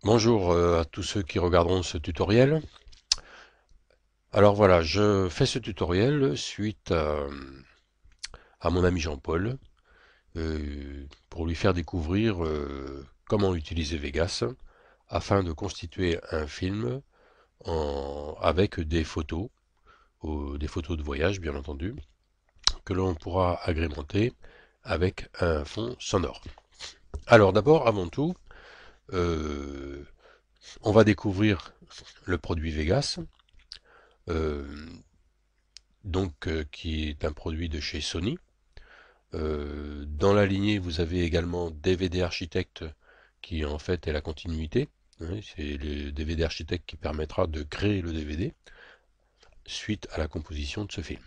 Bonjour à tous ceux qui regarderont ce tutoriel. Alors voilà, je fais ce tutoriel suite à mon ami Jean-Paul pour lui faire découvrir comment utiliser Vegas afin de constituer un film avec des photos de voyage bien entendu, que l'on pourra agrémenter avec un fond sonore. Alors d'abord, avant tout, euh, on va découvrir le produit Vegas. Euh, qui est un produit de chez Sony. Dans la lignée, vous avez également DVD Architect, qui en fait est la continuité. Hein, c'est le DVD Architect qui permettra de créer le DVD suite à la composition de ce film.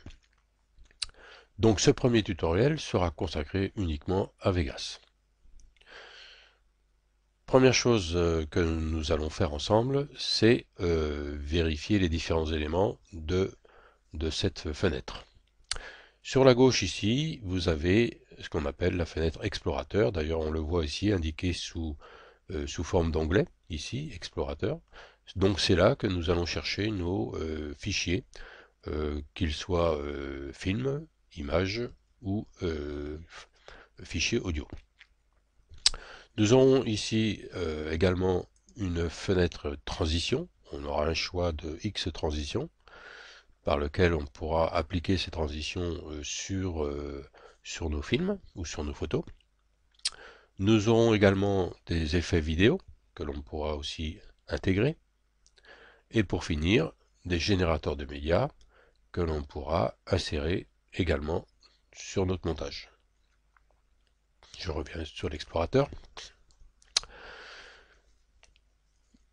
Donc ce premier tutoriel sera consacré uniquement à Vegas. Première chose que nous allons faire ensemble, c'est vérifier les différents éléments de cette fenêtre. Sur la gauche ici, vous avez ce qu'on appelle la fenêtre explorateur. D'ailleurs, on le voit ici indiqué sous forme d'onglet, ici, explorateur. Donc c'est là que nous allons chercher nos fichiers, qu'ils soient films, images ou fichiers audio. Nous aurons ici également une fenêtre transition. On aura un choix de X transitions par lequel on pourra appliquer ces transitions sur nos films ou sur nos photos. Nous aurons également des effets vidéo que l'on pourra aussi intégrer. Et pour finir, des générateurs de médias que l'on pourra insérer également sur notre montage. Je reviens sur l'explorateur.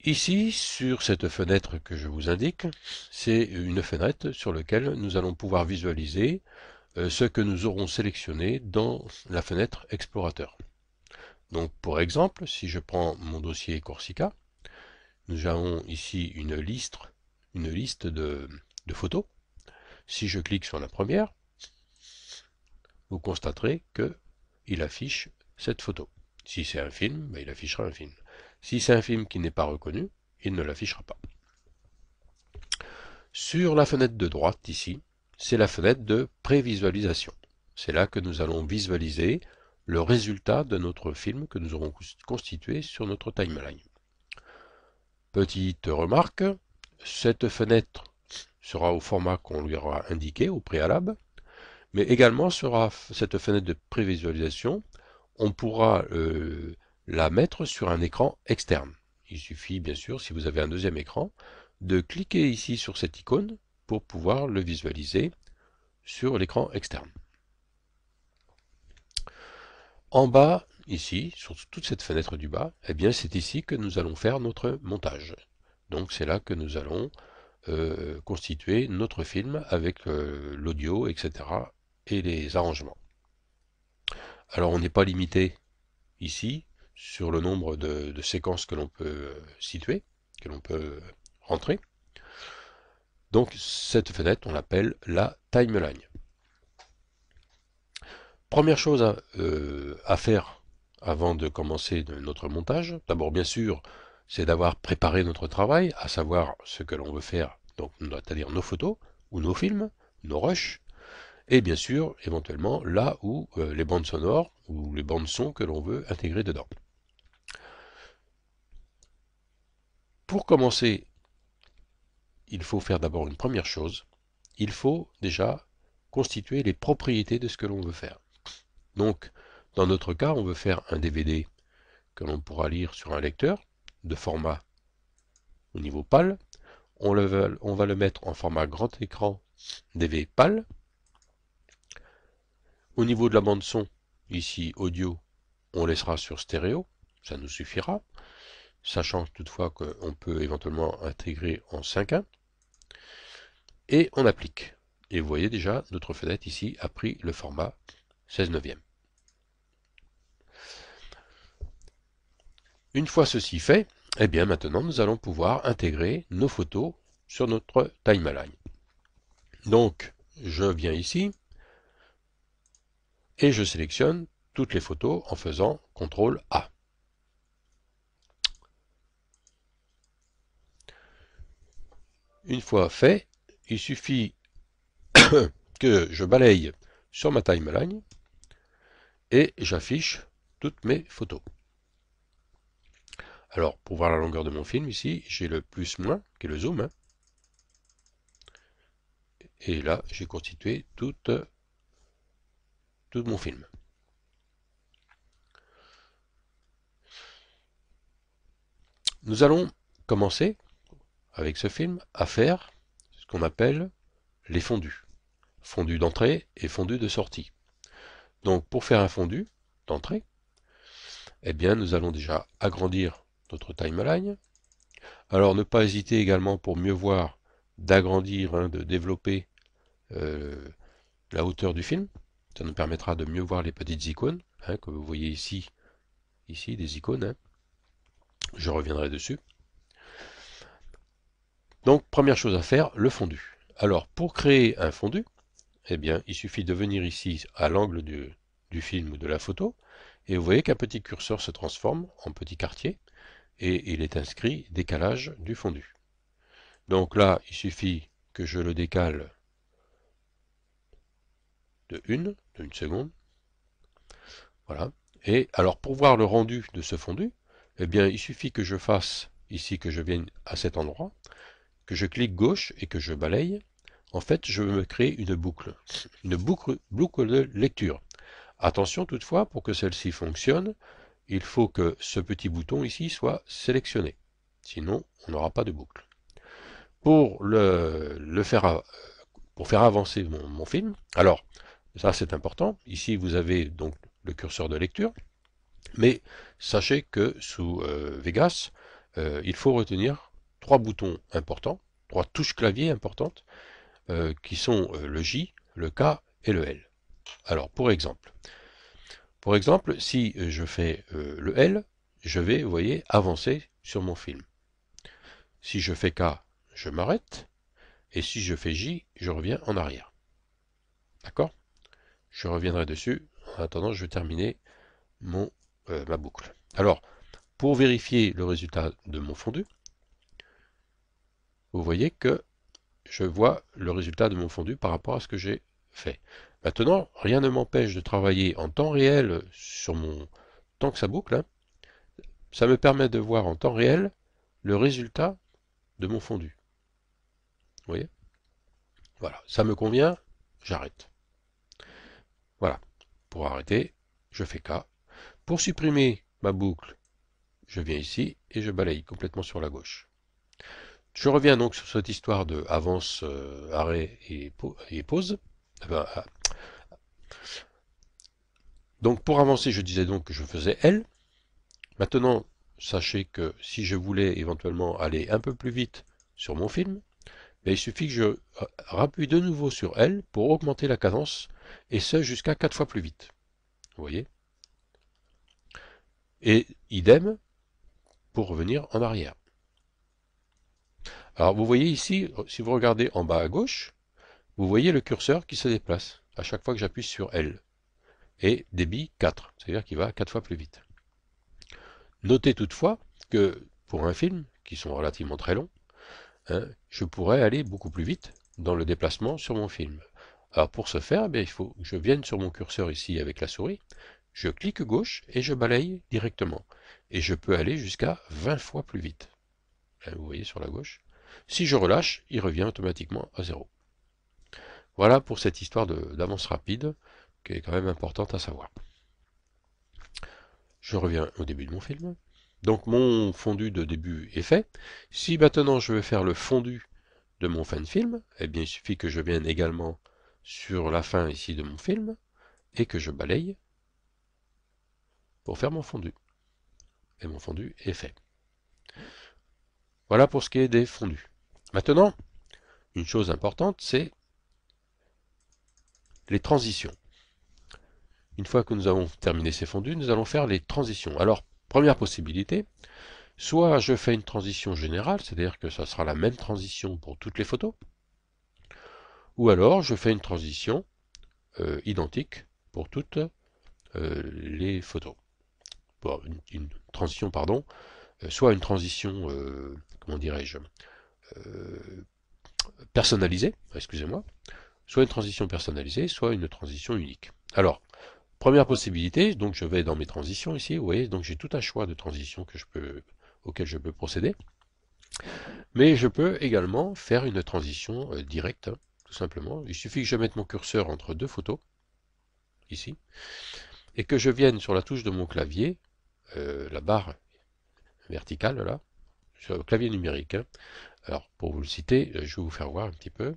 Ici, sur cette fenêtre que je vous indique, c'est une fenêtre sur laquelle nous allons pouvoir visualiser ce que nous aurons sélectionné dans la fenêtre explorateur. Donc pour exemple, si je prends mon dossier Corsica, nous avons ici une liste de photos. Si je clique sur la première, vous constaterez qu'il affiche cette photo. Si c'est un film, il affichera un film. Si c'est un film qui n'est pas reconnu, il ne l'affichera pas. Sur la fenêtre de droite, ici, c'est la fenêtre de prévisualisation. C'est là que nous allons visualiser le résultat de notre film que nous aurons constitué sur notre timeline. Petite remarque, cette fenêtre sera au format qu'on lui aura indiqué au préalable, mais également sera cette fenêtre de prévisualisation, on pourra la mettre sur un écran externe. Il suffit bien sûr, si vous avez un deuxième écran, de cliquer ici sur cette icône pour pouvoir le visualiser sur l'écran externe. En bas, ici, sur toute cette fenêtre du bas, eh bien c'est ici que nous allons faire notre montage. Donc c'est là que nous allons constituer notre film avec l'audio, etc. et les arrangements. Alors on n'est pas limité ici sur le nombre de séquences que l'on peut situer, que l'on peut rentrer. Donc cette fenêtre, on l'appelle la timeline. Première chose à faire avant de commencer notre montage, d'abord bien sûr, c'est d'avoir préparé notre travail, à savoir ce que l'on veut faire, donc c'est-à-dire nos photos ou nos films, nos rushs, et bien sûr, éventuellement, là où les bandes sonores ou les bandes son que l'on veut intégrer dedans. Pour commencer, il faut faire d'abord une première chose, il faut déjà constituer les propriétés de ce que l'on veut faire. Donc, dans notre cas, on veut faire un DVD que l'on pourra lire sur un lecteur de format au niveau PAL. On va le mettre en format grand écran DV PAL. Au niveau de la bande son, ici audio, on laissera sur stéréo, ça nous suffira, sachant toutefois qu'on peut éventuellement intégrer en 5.1. Et on applique. Et vous voyez déjà, notre fenêtre ici a pris le format 16 neuvième. Une fois ceci fait, eh bien maintenant nous allons pouvoir intégrer nos photos sur notre timeline. Donc, je viens ici et je sélectionne toutes les photos en faisant CTRL A. Une fois fait, il suffit que je balaye sur ma timeline et j'affiche toutes mes photos. Alors, pour voir la longueur de mon film, ici, j'ai le plus-moins, qui est le zoom, hein. Et là, j'ai constitué tout mon film. Nous allons commencer, avec ce film, à faire ce qu'on appelle les fondus. Fondu d'entrée et fondu de sortie. Donc, pour faire un fondu d'entrée, eh bien, nous allons déjà agrandir notre timeline. Alors, ne pas hésiter également, pour mieux voir, d'agrandir, hein, de développer euh, la hauteur du film. Ça nous permettra de mieux voir les petites icônes, hein, que vous voyez ici, des icônes, hein. Je reviendrai dessus. Donc, première chose à faire, le fondu. Alors, pour créer un fondu, eh bien, il suffit de venir ici à l'angle du film ou de la photo, et vous voyez qu'un petit curseur se transforme en petit quartier, et il est inscrit décalage du fondu. Donc là, il suffit que je le décale d'une seconde. Voilà. Et alors, pour voir le rendu de ce fondu, eh bien, il suffit que je fasse ici, que je vienne à cet endroit, que je clique gauche et que je balaye. En fait, je veux me créer une boucle de lecture. Attention toutefois, pour que celle-ci fonctionne, il faut que ce petit bouton ici soit sélectionné. Sinon, on n'aura pas de boucle. Pour pour faire avancer mon film, alors, ça c'est important, ici vous avez donc le curseur de lecture, mais sachez que sous Vegas, il faut retenir trois boutons importants, trois touches clavier importantes, qui sont le J, le K et le L. Alors, pour exemple, si je fais le L, je vais, vous voyez, avancer sur mon film. Si je fais K, je m'arrête, et si je fais J, je reviens en arrière. D'accord? Je reviendrai dessus. En attendant, je vais terminer ma boucle. Alors, pour vérifier le résultat de mon fondu, vous voyez que je vois le résultat de mon fondu par rapport à ce que j'ai fait. Maintenant, rien ne m'empêche de travailler en temps réel sur mon tant que ça boucle, hein. Ça me permet de voir en temps réel le résultat de mon fondu. Vous voyez? Voilà, ça me convient, j'arrête. Voilà, pour arrêter, je fais K. Pour supprimer ma boucle, je viens ici et je balaye complètement sur la gauche. Je reviens donc sur cette histoire de avance, arrêt et pause. Enfin, donc pour avancer, je disais donc que je faisais L. Maintenant, sachez que si je voulais éventuellement aller un peu plus vite sur mon film, il suffit que je rappuie de nouveau sur L pour augmenter la cadence, et ce jusqu'à 4 fois plus vite. Vous voyez? Et idem pour revenir en arrière. Alors vous voyez ici, si vous regardez en bas à gauche, vous voyez le curseur qui se déplace à chaque fois que j'appuie sur L. Et débit 4, c'est-à-dire qu'il va 4 fois plus vite. Notez toutefois que pour un film, qui sont relativement très longs, hein, je pourrais aller beaucoup plus vite dans le déplacement sur mon film. Alors pour ce faire, il faut que je vienne sur mon curseur ici avec la souris, je clique gauche et je balaye directement. Et je peux aller jusqu'à 20 fois plus vite. Là, vous voyez sur la gauche. Si je relâche, il revient automatiquement à 0. Voilà pour cette histoire d'avance rapide, qui est quand même importante à savoir. Je reviens au début de mon film. Donc mon fondu de début est fait. Si maintenant je veux faire le fondu de mon fin de film, eh bien il suffit que je vienne également sur la fin ici de mon film et que je balaye pour faire mon fondu. Et mon fondu est fait. Voilà pour ce qui est des fondus. Maintenant, une chose importante, c'est les transitions. Une fois que nous avons terminé ces fondus, nous allons faire les transitions. Alors, première possibilité, soit je fais une transition générale, c'est-à-dire que ça sera la même transition pour toutes les photos, ou alors je fais une transition identique pour toutes les photos. Bon, une transition, pardon, soit une transition, comment dirais-je, personnalisée, excusez-moi, soit une transition personnalisée, soit une transition unique. Alors, première possibilité, donc je vais dans mes transitions ici, vous voyez, donc j'ai tout un choix de transitions auxquelles je peux procéder, mais je peux également faire une transition directe, hein, tout simplement. Il suffit que je mette mon curseur entre deux photos, ici, et que je vienne sur la touche de mon clavier, la barre verticale là, sur le clavier numérique, hein. Alors pour vous le citer, je vais vous faire voir un petit peu.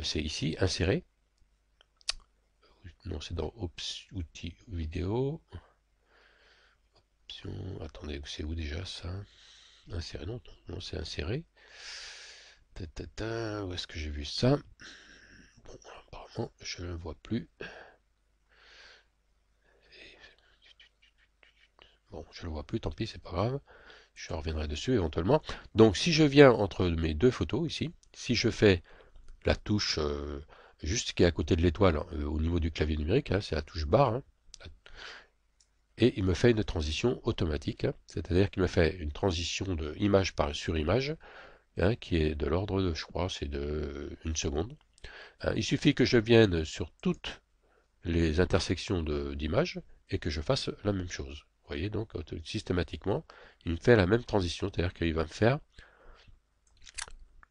C'est ici, insérer. Non, c'est dans outils vidéo. Option, attendez, c'est où déjà ça? Insérer, non, non, c'est insérer. Où est-ce que j'ai vu ça? Bon, apparemment, je ne le vois plus. Bon, je ne le vois plus, tant pis, c'est pas grave. Je reviendrai dessus éventuellement. Donc si je viens entre mes deux photos ici, si je fais la touche juste qui est à côté de l'étoile au niveau du clavier numérique, hein, c'est la touche barre, hein, et il me fait une transition automatique, hein, c'est-à-dire qu'il me fait une transition de image sur image, hein, qui est de l'ordre de, je crois, c'est de 1 seconde. Hein. Il suffit que je vienne sur toutes les intersections d'images et que je fasse la même chose. Vous voyez, donc systématiquement, il me fait la même transition, c'est-à-dire qu'il va me faire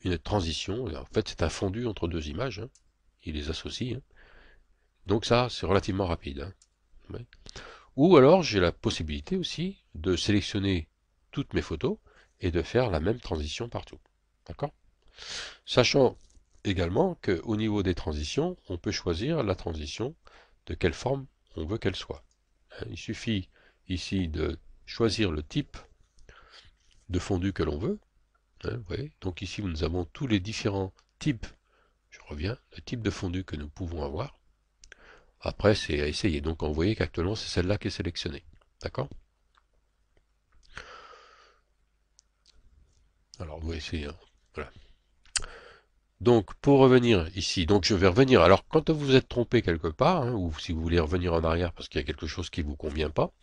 une transition. En fait, c'est un fondu entre deux images, hein, il les associe. Hein. Donc ça, c'est relativement rapide. Hein. Ouais. Ou alors, j'ai la possibilité aussi de sélectionner toutes mes photos et de faire la même transition partout. D'accord? Sachant également qu'au niveau des transitions, on peut choisir la transition de quelle forme on veut qu'elle soit. Il suffit ici de choisir le type de fondu que l'on veut. Hein, vous voyez. Donc ici, nous avons tous les différents types, je reviens, de types de fondu que nous pouvons avoir. Après, c'est à essayer. Donc, vous voyez qu'actuellement, c'est celle-là qui est sélectionnée. D'accord? Alors, vous voyez, voilà. Donc, pour revenir ici, donc je vais revenir. Alors, quand vous vous êtes trompé quelque part, hein, ou si vous voulez revenir en arrière parce qu'il y a quelque chose qui ne vous convient pas,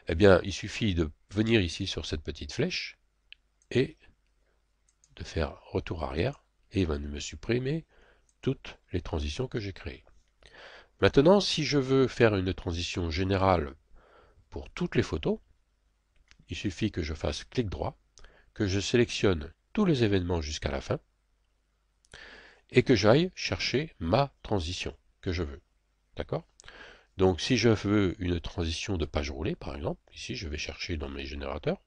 eh bien, il suffit de venir ici sur cette petite flèche et de faire retour arrière, et il va me supprimer toutes les transitions que j'ai créées. Maintenant, si je veux faire une transition générale pour toutes les photos, il suffit que je fasse clic droit, que je sélectionne tous les événements jusqu'à la fin, et que j'aille chercher ma transition que je veux. D'accord? Donc si je veux une transition de page roulée, par exemple, ici je vais chercher dans mes générateurs,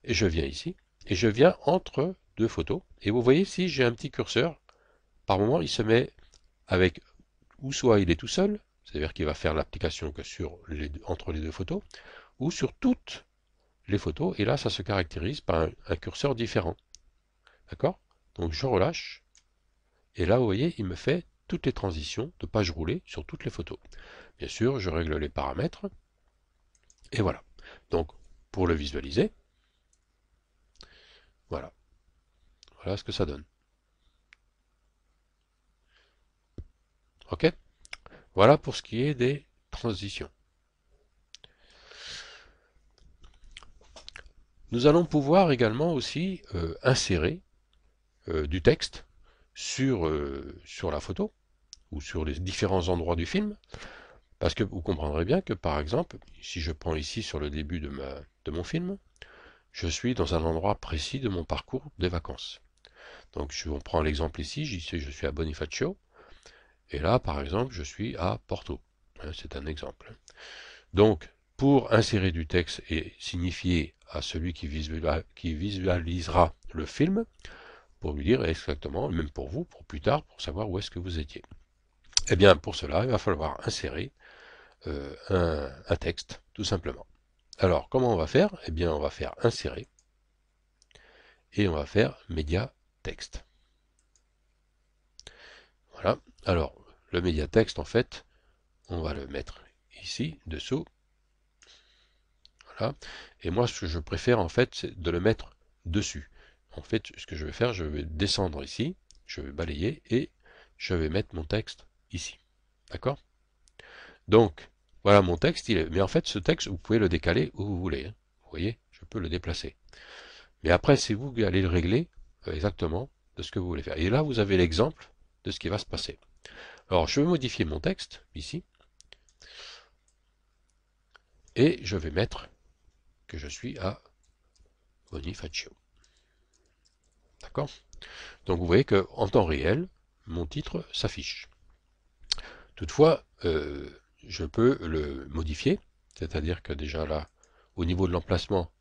et je viens ici, et je viens entre deux photos, et vous voyez si j'ai un petit curseur, par moment il se met avec, ou soit il est tout seul, c'est-à-dire qu'il va faire l'application que entre les deux photos, ou sur toutes les photos, et là ça se caractérise par un curseur différent. D'accord? Donc je relâche, et là vous voyez, il me fait toutes les transitions de page roulée sur toutes les photos. Bien sûr, je règle les paramètres, et voilà. Donc, pour le visualiser, voilà. Voilà ce que ça donne. OK? Voilà pour ce qui est des transitions. Nous allons pouvoir également aussi insérer du texte sur la photo ou sur les différents endroits du film. Parce que vous comprendrez bien que par exemple, si je prends ici sur le début de mon film, je suis dans un endroit précis de mon parcours des vacances. Donc on prend l'exemple ici, je suis à Bonifacio, et là par exemple je suis à Porto. C'est un exemple. Donc pour insérer du texte et signifier à celui qui visualisera le film, pour lui dire exactement, même pour vous, pour plus tard, pour savoir où est-ce que vous étiez. Eh bien pour cela, il va falloir insérer un texte, tout simplement. Alors comment on va faire? Eh bien on va faire insérer, et on va faire média texte. Voilà. Alors, le médiatexte, en fait, on va le mettre ici, dessous. Voilà. Et moi, ce que je préfère, en fait, c'est de le mettre dessus. En fait, ce que je vais faire, je vais descendre ici, je vais balayer et je vais mettre mon texte ici. D'accord? Donc, voilà mon texte. Mais en fait, ce texte, vous pouvez le décaler où vous voulez. Hein. Vous voyez, je peux le déplacer. Mais après, c'est vous qui allez le régler exactement de ce que vous voulez faire. Et là, vous avez l'exemple de ce qui va se passer. Alors, je vais modifier mon texte, ici, et je vais mettre que je suis à Bonifacio. D'accord? Donc, vous voyez qu'en temps réel, mon titre s'affiche. Toutefois, je peux le modifier, c'est-à-dire que déjà là, au niveau de l'emplacement,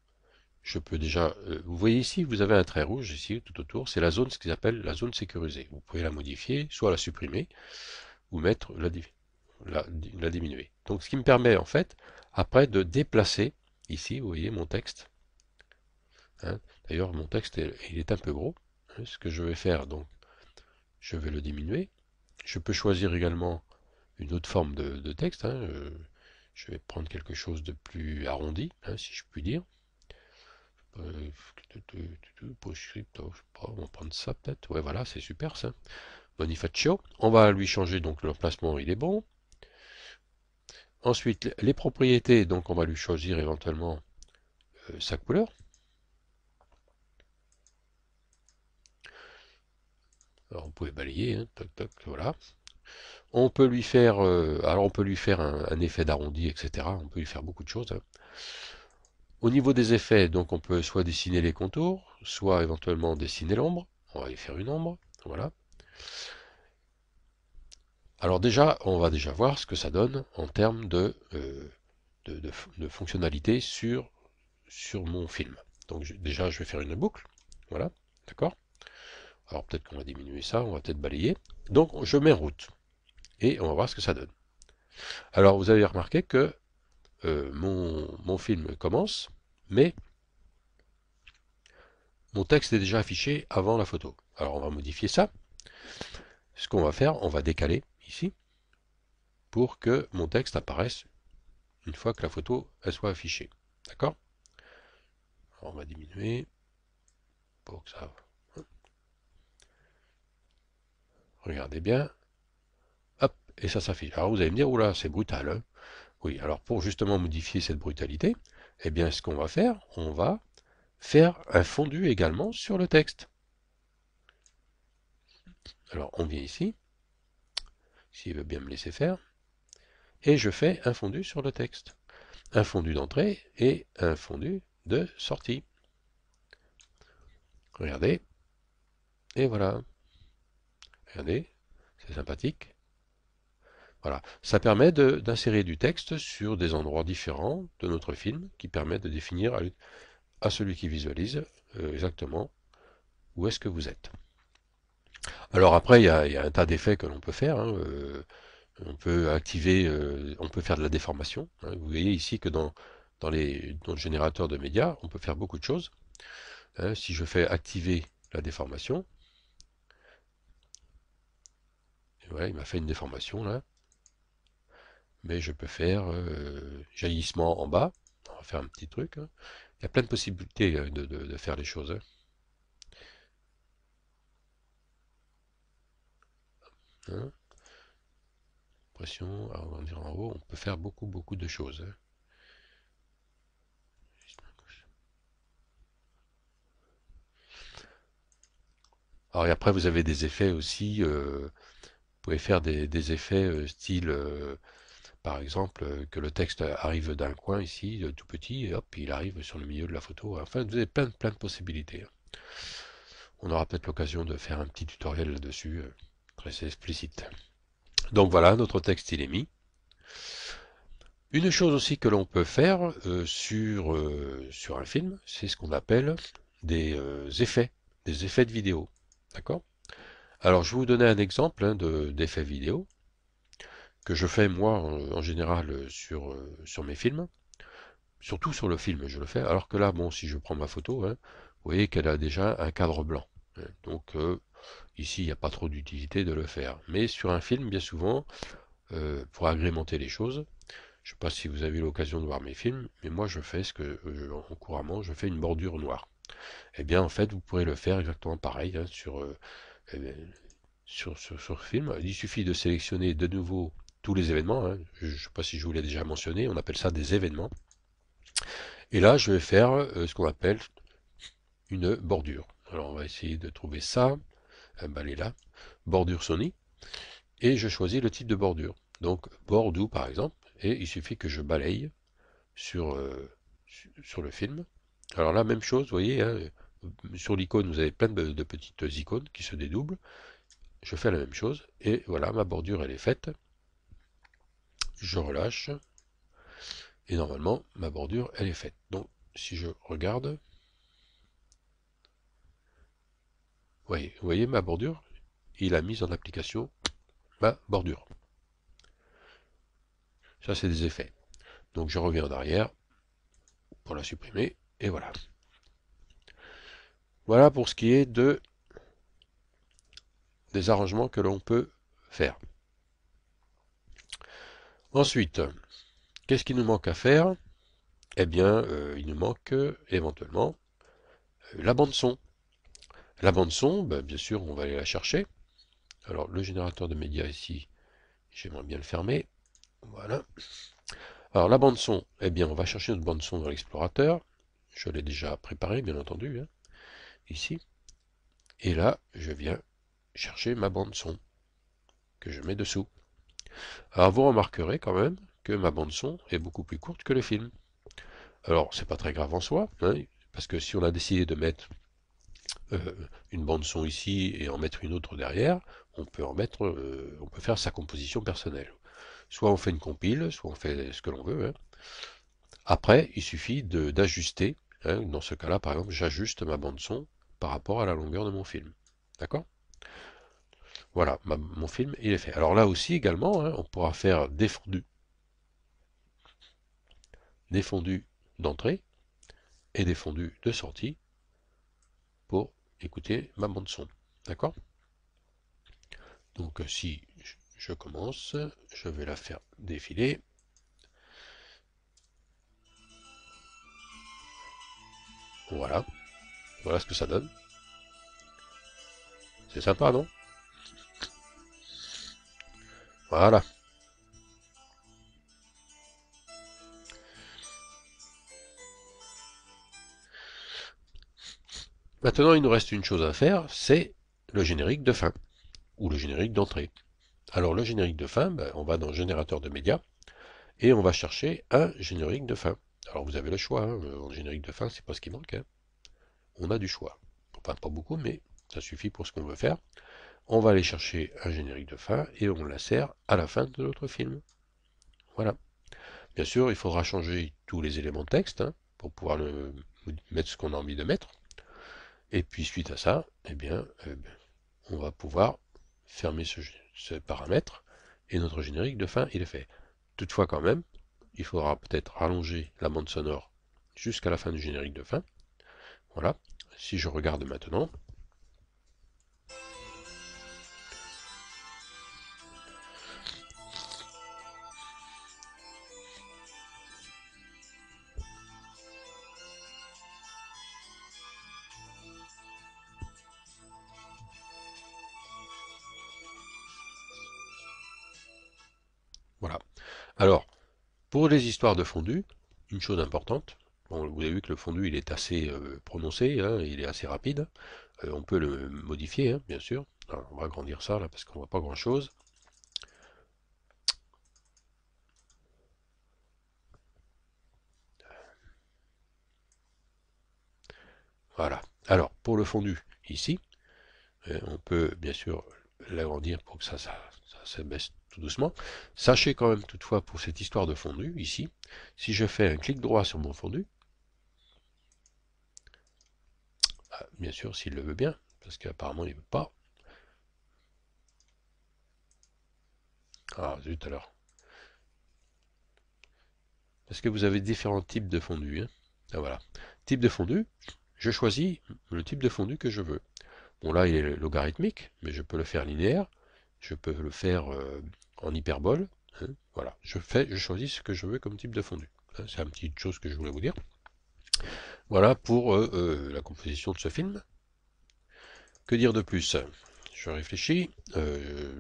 je peux déjà, vous voyez ici, vous avez un trait rouge ici tout autour, c'est la zone, ce qu'ils appellent la zone sécurisée. Vous pouvez la modifier, soit la supprimer, ou mettre la diminuer. Donc ce qui me permet en fait, après de déplacer, ici, vous voyez mon texte, hein. D'ailleurs mon texte il est un peu gros, hein. Ce que je vais faire, donc, je vais le diminuer. Je peux choisir également une autre forme de texte, hein. Je vais prendre quelque chose de plus arrondi, hein, si je puis dire. PostScript, je sais pas, on va prendre ça peut-être. Ouais, voilà, c'est super ça. Bonifacio. On va lui changer, donc l'emplacement, il est bon. Ensuite, les propriétés, donc on va lui choisir éventuellement sa couleur. Alors, on pouvait balayer, hein, toc toc, voilà. On peut lui faire, alors on peut lui faire un effet d'arrondi, etc. On peut lui faire beaucoup de choses, hein. Au niveau des effets, donc on peut soit dessiner les contours, soit éventuellement dessiner l'ombre. On va y faire une ombre, voilà. Alors déjà, on va déjà voir ce que ça donne en termes de fonctionnalité sur mon film. Donc déjà, je vais faire une boucle, voilà, d'accord. Alors peut-être qu'on va diminuer ça, on va peut-être balayer. Donc je mets en route, et on va voir ce que ça donne. Alors vous avez remarqué que mon film commence, mais mon texte est déjà affiché avant la photo. Alors on va modifier ça. Ce qu'on va faire, on va décaler ici pour que mon texte apparaisse une fois que la photo elle soit affichée. D'accord? On va diminuer pour que ça... Regardez bien. Hop, et ça s'affiche. Alors vous allez me dire, oula, c'est brutal, hein. Oui, alors pour justement modifier cette brutalité, eh bien ce qu'on va faire, on va faire un fondu également sur le texte. Alors on vient ici, s'il veut bien me laisser faire, et je fais un fondu sur le texte. Un fondu d'entrée et un fondu de sortie. Regardez, et voilà. Regardez, c'est sympathique. Voilà, ça permet d'insérer du texte sur des endroits différents de notre film, qui permet de définir à celui qui visualise exactement où est-ce que vous êtes. Alors après, il y a un tas d'effets que l'on peut faire, hein. On peut activer, on peut faire de la déformation, hein. Vous voyez ici que dans le générateur de médias, on peut faire beaucoup de choses, hein. Si je fais activer la déformation, voilà, il m'a fait une déformation là, mais je peux faire jaillissement en bas. On va faire un petit truc, hein. Il y a plein de possibilités de faire les choses, hein. Hein. Pression, arrondir en haut, on peut faire beaucoup de choses, hein. Alors et après vous avez des effets aussi, vous pouvez faire des effets style, par exemple, que le texte arrive d'un coin ici, tout petit, et hop, il arrive sur le milieu de la photo. Enfin, vous avez plein de possibilités, hein. On aura peut-être l'occasion de faire un petit tutoriel là-dessus, très explicite. Donc voilà, notre texte il est mis. Une chose aussi que l'on peut faire sur un film, c'est ce qu'on appelle des effets de vidéo. D'accord? Alors je vais vous donner un exemple, hein, d'effet vidéo que je fais moi en général sur mes films. Surtout sur le film, je le fais. Alors que là, bon, si je prends ma photo, hein, vous voyez qu'elle a déjà un cadre blanc, hein. Donc ici, il n'y a pas trop d'utilité de le faire. Mais sur un film, bien souvent, pour agrémenter les choses, je ne sais pas si vous avez eu l'occasion de voir mes films, mais moi je fais couramment, je fais une bordure noire. Eh bien, en fait, vous pourrez le faire exactement pareil, hein, eh sur le film. Il suffit de sélectionner de nouveau tous les événements, hein. Je ne sais pas si je vous l'ai déjà mentionné, on appelle ça des événements. Et là, je vais faire ce qu'on appelle une bordure. Alors, on va essayer de trouver ça. ben, elle est là, bordure Sony, et je choisis le type de bordure. Donc bord doux par exemple, et il suffit que je balaye sur, sur le film. Alors là, même chose, vous voyez, hein, sur l'icône, vous avez plein de petites icônes qui se dédoublent. Je fais la même chose, et voilà, ma bordure, elle est faite. Je relâche, et normalement, ma bordure, elle est faite. Donc, si je regarde, vous voyez ma bordure, il a mis en application ma bordure. Ça, c'est des effets. Donc, je reviens en arrière pour la supprimer, et voilà. Voilà pour ce qui est des arrangements que l'on peut faire. Ensuite, qu'est-ce qu'il nous manque à faire? Eh bien, il nous manque éventuellement la bande son. La bande son, ben, bien sûr, on va aller la chercher. Alors, le générateur de médias ici, j'aimerais bien le fermer. Voilà. Alors, la bande son, eh bien, on va chercher notre bande son dans l'explorateur. Je l'ai déjà préparé, bien entendu, hein, ici. Et là, je viens chercher ma bande son que je mets dessous. Alors, vous remarquerez quand même que ma bande son est beaucoup plus courte que le film. Alors, c'est pas très grave en soi, hein, parce que si on a décidé de mettre une bande son ici et en mettre une autre derrière, on peut on peut faire sa composition personnelle. Soit on fait une compile, soit on fait ce que l'on veut, hein. Après, il suffit d'ajuster, hein. Dans ce cas-là, par exemple, j'ajuste ma bande son par rapport à la longueur de mon film. D'accord? Voilà, mon film, il est fait. Alors là aussi, également, hein, on pourra faire des fondus d'entrée et des fondus de sortie pour écouter ma bande son. D'accord? Donc si je commence, je vais la faire défiler. Voilà, voilà ce que ça donne. C'est sympa, non? Voilà. Maintenant, il nous reste une chose à faire, c'est le générique de fin, ou le générique d'entrée. Alors le générique de fin, ben, on va dans le générateur de médias, et on va chercher un générique de fin. Alors vous avez le choix, hein, le générique de fin, c'est pas ce qui manque, hein. On a du choix. Enfin pas beaucoup, mais ça suffit pour ce qu'on veut faire. On va aller chercher un générique de fin, et on l'insère à la fin de notre film. Voilà. Bien sûr, il faudra changer tous les éléments de texte, hein, pour pouvoir mettre ce qu'on a envie de mettre. Et puis suite à ça, eh bien, on va pouvoir fermer ce paramètre et notre générique de fin il est fait. Toutefois quand même, il faudra peut-être rallonger la bande sonore jusqu'à la fin du générique de fin. Voilà. Si je regarde maintenant, voilà. Alors, pour les histoires de fondu, une chose importante, bon, vous avez vu que le fondu il est assez prononcé, hein, il est assez rapide. On peut le modifier, hein, bien sûr. Alors, on va agrandir ça là parce qu'on voit pas grand chose. Voilà. Alors, pour le fondu, ici, on peut bien sûr l'agrandir pour que ça baisse tout doucement. Sachez quand même toutefois pour cette histoire de fondu, ici, si je fais un clic droit sur mon fondu, bien sûr s'il le veut bien, parce qu'apparemment il ne veut pas. Ah zut alors. Parce que vous avez différents types de fondu, hein. Ah, voilà. Type de fondu, je choisis le type de fondu que je veux. Bon là il est logarithmique, mais je peux le faire linéaire, je peux le faire en hyperbole, hein. Voilà, je choisis ce que je veux comme type de fondu. C'est une petite chose que je voulais vous dire. Voilà pour la composition de ce film. Que dire de plus? Je réfléchis.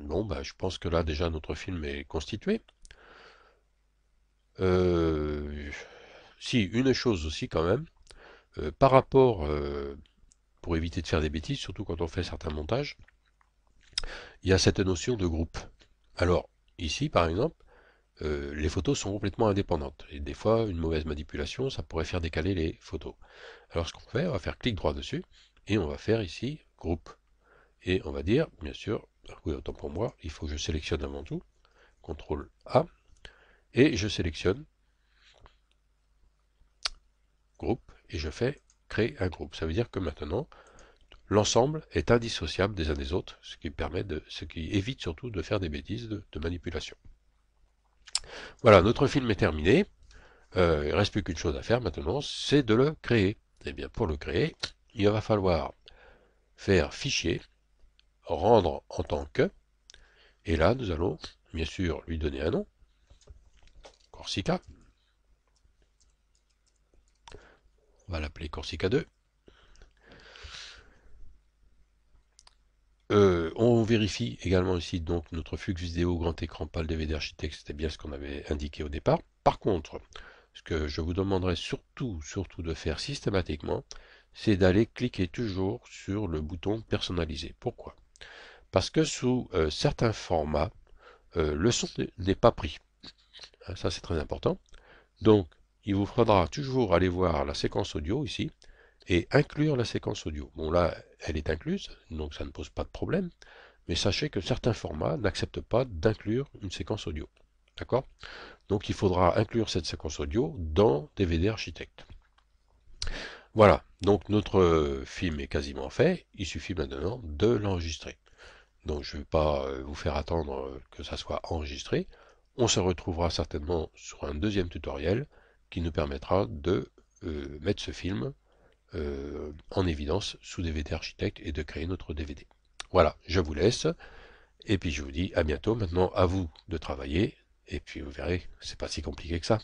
Bon, bah, je pense que là déjà notre film est constitué. Euh, Si, une chose aussi quand même, par rapport, pour éviter de faire des bêtises, surtout quand on fait certains montages, il y a cette notion de groupe. Alors, ici, par exemple, les photos sont complètement indépendantes. Et des fois, une mauvaise manipulation, ça pourrait faire décaler les photos. Alors, ce qu'on fait, on va faire clic droit dessus, et on va faire ici, groupe. Et on va dire, bien sûr, oui, autant pour moi, il faut que je sélectionne avant tout, CTRL A, et je sélectionne groupe, et je fais créer un groupe. Ça veut dire que maintenant, l'ensemble est indissociable des uns des autres, ce qui évite surtout de faire des bêtises de manipulation. Voilà, notre film est terminé. Il ne reste plus qu'une chose à faire maintenant, c'est de le créer. Et bien pour le créer, il va falloir faire fichier, rendre en tant que, et là nous allons bien sûr lui donner un nom, Corsica. On va l'appeler Corsica 2. On vérifie également ici donc notre flux vidéo grand écran PAL DVD Architect, c'était bien ce qu'on avait indiqué au départ. Par contre, ce que je vous demanderai surtout de faire systématiquement, c'est d'aller cliquer toujours sur le bouton personnaliser. Pourquoi? Parce que sous certains formats, le son n'est pas pris. Ça c'est très important. Donc, il vous faudra toujours aller voir la séquence audio ici et inclure la séquence audio. Bon là, elle est incluse, donc ça ne pose pas de problème. Mais sachez que certains formats n'acceptent pas d'inclure une séquence audio. D'accord? Donc il faudra inclure cette séquence audio dans DVD Architect. Voilà, donc notre film est quasiment fait, il suffit maintenant de l'enregistrer. Donc je ne vais pas vous faire attendre que ça soit enregistré. On se retrouvera certainement sur un deuxième tutoriel qui nous permettra de mettre ce film en évidence sous DVD Architect et de créer notre DVD. Voilà, je vous laisse. Et puis je vous dis à bientôt. Maintenant, à vous de travailler. Et puis vous verrez, c'est pas si compliqué que ça.